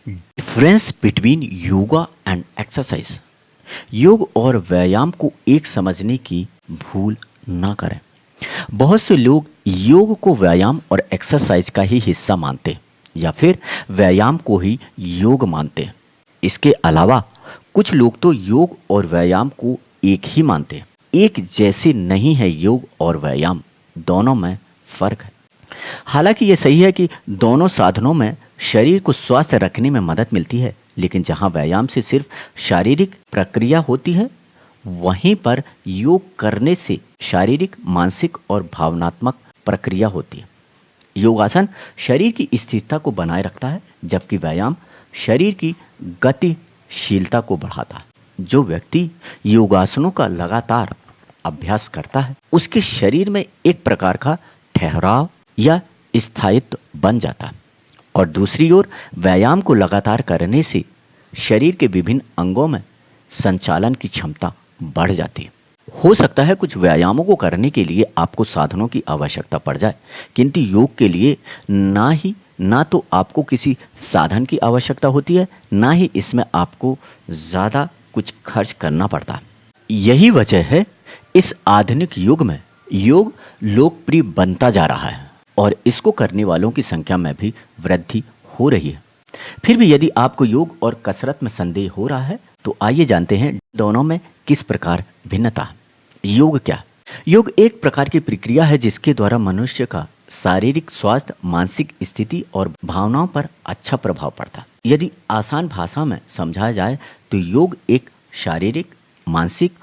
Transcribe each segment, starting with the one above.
Difference between yoga and exercise. योग और व्यायाम को एक समझने की भूल ना करें। बहुत से लोग योग को व्यायाम और एक्सरसाइज का ही हिस्सा मानते हैं या फिर व्यायाम को ही योग मानते हैं। इसके अलावा कुछ लोग तो योग और व्यायाम को एक ही मानते हैं। एक जैसे नहीं है योग और व्यायाम, दोनों में फर्क है। हालांकि ये सही है कि दोनों साधनों में शरीर को स्वस्थ रखने में मदद मिलती है, लेकिन जहां व्यायाम से सिर्फ शारीरिक प्रक्रिया होती है, वहीं पर योग करने से शारीरिक, मानसिक और भावनात्मक प्रक्रिया होती है। योगासन शरीर की स्थिरता को बनाए रखता है, जबकि व्यायाम शरीर की गतिशीलता को बढ़ाता है। जो व्यक्ति योगासनों का लगातार अभ्यास करता है, उसके शरीर में एक प्रकार का ठहराव या स्थायित्व बन जाता है, और दूसरी ओर व्यायाम को लगातार करने से शरीर के विभिन्न अंगों में संचालन की क्षमता बढ़ जाती है। हो सकता है कुछ व्यायामों को करने के लिए आपको साधनों की आवश्यकता पड़ जाए, किंतु योग के लिए ना तो आपको किसी साधन की आवश्यकता होती है, ना ही इसमें आपको ज़्यादा कुछ खर्च करना पड़ता है। यही वजह है इस आधुनिक युग में योग लोकप्रिय बनता जा रहा है और इसको करने वालों की संख्या में भी वृद्धि हो रही है। फिर भी यदि आपको योग और कसरत में संदेह हो रहा है, तो आइए जानते हैं दोनों में किस प्रकार भिन्नता है। योग क्या है? योग एक प्रकार की प्रक्रिया है जिसके द्वारा मनुष्य का शारीरिक स्वास्थ्य, मानसिक स्थिति और भावनाओं पर अच्छा प्रभाव पड़ता है। यदि आसान भाषा में समझाया जाए तो योग एक शारीरिक, मानसिक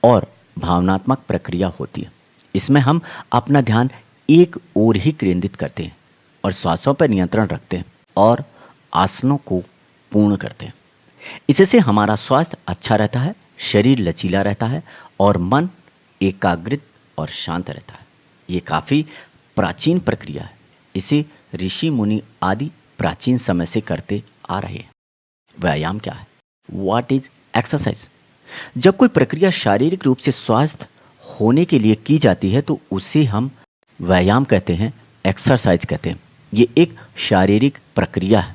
और भावनात्मक प्रक्रिया होती है। इसमें हम अपना ध्यान एक ओर ही केंद्रित करते हैं और श्वासों पर नियंत्रण रखते हैं और आसनों को पूर्ण करते हैं। इससे हमारा स्वास्थ्य अच्छा रहता है, शरीर लचीला रहता है और मन एकाग्रित और शांत रहता है। ये काफ़ी प्राचीन प्रक्रिया है। इसे ऋषि मुनि आदि प्राचीन समय से करते आ रहे हैं। व्यायाम क्या है? What is exercise? जब कोई प्रक्रिया शारीरिक रूप से स्वस्थ होने के लिए की जाती है तो उसे हम व्यायाम कहते हैं, एक्सरसाइज कहते हैं। ये एक शारीरिक प्रक्रिया है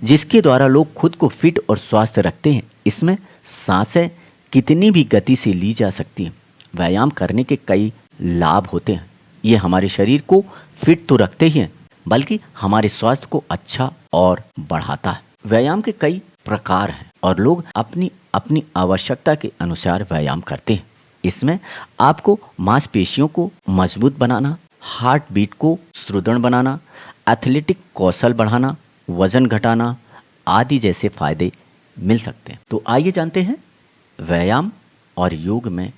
जिसके द्वारा लोग खुद को फिट और स्वस्थ रखते हैं। इसमें सांसें कितनी भी गति से ली जा सकती हैं। व्यायाम करने के कई लाभ होते हैं। ये हमारे शरीर को फिट तो रखते ही हैं, बल्कि हमारे स्वास्थ्य को अच्छा और बढ़ाता है। व्यायाम के कई प्रकार हैं और लोग अपनी अपनी आवश्यकता के अनुसार व्यायाम करते हैं। इसमें आपको मांसपेशियों को मजबूत बनाना, हार्ट बीट को सुदृढ़ बनाना, एथलेटिक कौशल बढ़ाना, वजन घटाना आदि जैसे फायदे मिल सकते हैं। तो आइए जानते हैं व्यायाम और योग में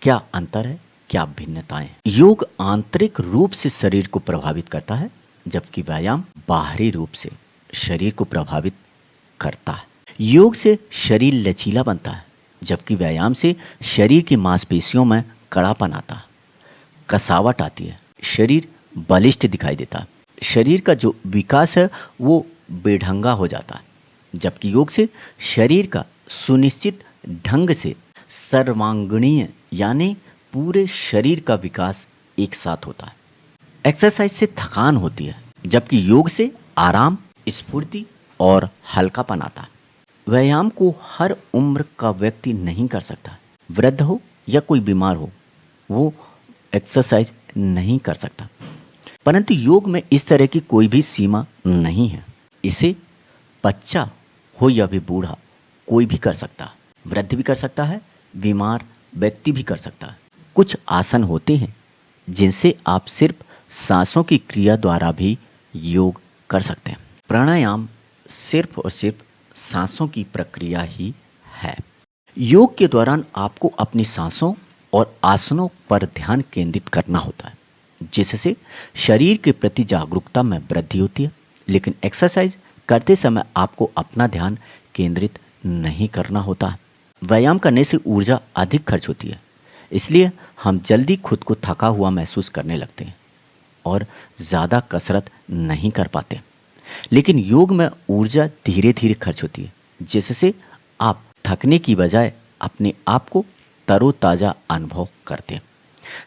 क्या अंतर है, क्या भिन्नताएं हैं। योग आंतरिक रूप से शरीर को प्रभावित करता है, जबकि व्यायाम बाहरी रूप से शरीर को प्रभावित करता है। योग से शरीर लचीला बनता है, जबकि व्यायाम से शरीर की मांसपेशियों में कड़ापन आता है, कसावट आती है, शरीर बलिष्ठ दिखाई देता है। शरीर का जो विकास है वो बेढंगा हो जाता है, जबकि योग से शरीर का सुनिश्चित ढंग से सर्वांगीण यानी पूरे शरीर का विकास एक साथ होता है। एक्सरसाइज से थकान होती है, जबकि योग से आराम, स्फूर्ति और हल्कापन आता है। व्यायाम को हर उम्र का व्यक्ति नहीं कर सकता। वृद्ध हो या कोई बीमार हो, वो एक्सरसाइज नहीं कर सकता। परंतु योग में इस तरह की कोई भी सीमा नहीं है। इसे बच्चा हो या भी बूढ़ा कोई भी कर सकता है। वृद्ध भी कर सकता है, बीमार व्यक्ति भी कर सकता है। कुछ आसन होते हैं जिनसे आप सिर्फ सांसों की क्रिया द्वारा भी योग कर सकते हैं। प्राणायाम सिर्फ और सिर्फ सांसों की प्रक्रिया ही है। योग के दौरान आपको अपनी सांसों और आसनों पर ध्यान केंद्रित करना होता है, जिससे शरीर के प्रति जागरूकता में वृद्धि होती है। लेकिन एक्सरसाइज करते समय आपको अपना ध्यान केंद्रित नहीं करना होता। व्यायाम करने से ऊर्जा अधिक खर्च होती है, इसलिए हम जल्दी खुद को थका हुआ महसूस करने लगते हैं और ज़्यादा कसरत नहीं कर पाते। लेकिन योग में ऊर्जा धीरे धीरे खर्च होती है, जिससे आप थकने की बजाय अपने आप को तरोताज़ा अनुभव करते हैं।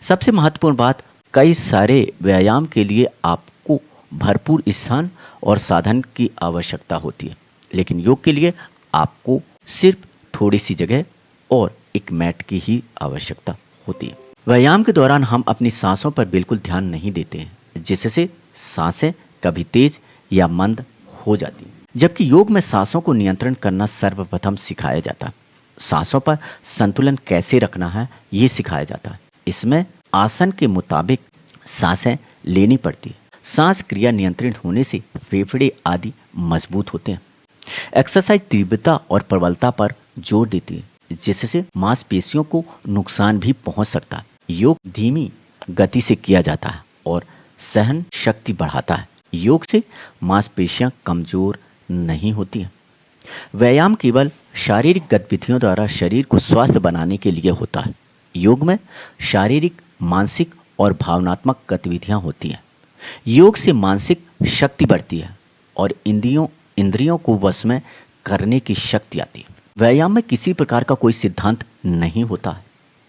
सबसे महत्वपूर्ण बात, कई सारे व्यायाम के लिए आपको भरपूर स्थान और साधन की आवश्यकता होती है, लेकिन योग के लिए आपको सिर्फ थोड़ी सी जगह और एक मैट की ही आवश्यकता होती है। व्यायाम के दौरान हम अपनी सांसों पर बिल्कुल ध्यान नहीं देते हैं, जिससे सांसें कभी तेज या मंद हो जाती हैं। जबकि योग में सांसों को नियंत्रण करना सर्वप्रथम सिखाया जाता है। सांसों पर संतुलन कैसे रखना है ये सिखाया जाता है। इसमें आसन के मुताबिक सांसें लेनी पड़ती है। सांस क्रिया नियंत्रित होने से फेफड़े आदि मजबूत होते हैं। एक्सरसाइज तीव्रता और प्रबलता पर जोर देती है, जिससे मांसपेशियों को नुकसान भी पहुंच सकता है। योग धीमी गति से किया जाता है और सहन शक्ति बढ़ाता है। योग से मांसपेशियां कमजोर नहीं होती हैं। व्यायाम केवल शारीरिक गतिविधियों द्वारा शरीर को स्वस्थ बनाने के लिए होता है। योग में शारीरिक, मानसिक और भावनात्मक गतिविधियां होती हैं। योग से मानसिक शक्ति बढ़ती है और इंद्रियों को वश में करने की शक्ति आती है। व्यायाम में किसी प्रकार का कोई सिद्धांत नहीं होता है,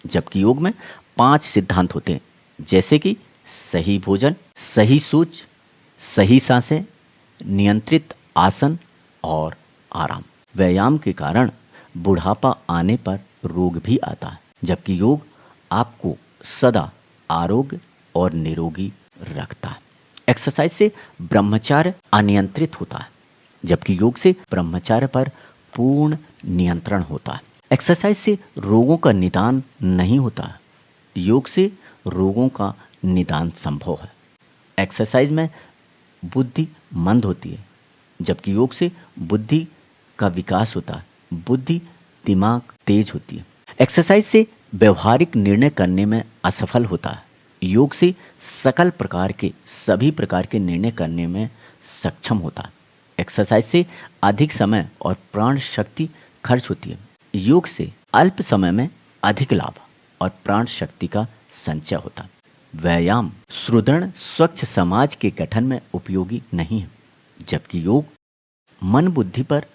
जबकि योग में 5 सिद्धांत होते हैं, जैसे कि सही भोजन, सही सोच, सही सांसें, नियंत्रित आसन और आराम। व्यायाम के कारण बुढ़ापा आने पर रोग भी आता है, जबकि योग आपको सदा आरोग्य और निरोगी रखता है। एक्सरसाइज से ब्रह्मचर्य अनियंत्रित होता है, जबकि योग से ब्रह्मचर्य पर पूर्ण नियंत्रण होता है। एक्सरसाइज से रोगों का निदान नहीं होता है, योग से रोगों का निदान संभव है। एक्सरसाइज में बुद्धि मंद होती है, जबकि योग से बुद्धि का विकास होता है। बुद्धि, दिमाग तेज होती है। एक्सरसाइज से व्यवहारिक निर्णय करने में असफल होता है। योग से सभी प्रकार के निर्णय करने में सक्षम होता है। एक्सरसाइज से अधिक समय और प्राण शक्ति खर्च होती है। योग से अल्प समय में अधिक लाभ और प्राण शक्ति का संचय होता है। व्यायाम सुदृढ़ स्वच्छ समाज के गठन में उपयोगी नहीं है, जबकि योग मन बुद्धि पर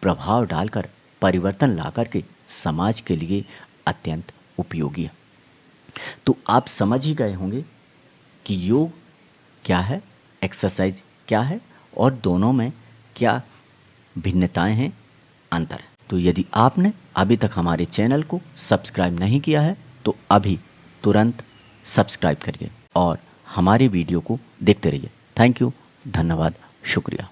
प्रभाव डालकर परिवर्तन लाकर के समाज के लिए अत्यंत उपयोगी है। तो आप समझ ही गए होंगे कि योग क्या है, एक्सरसाइज क्या है और दोनों में क्या भिन्नताएं हैं, अंतर है। तो यदि आपने अभी तक हमारे चैनल को सब्सक्राइब नहीं किया है तो अभी तुरंत सब्सक्राइब करिए और हमारे वीडियो को देखते रहिए। थैंक यू, धन्यवाद, शुक्रिया।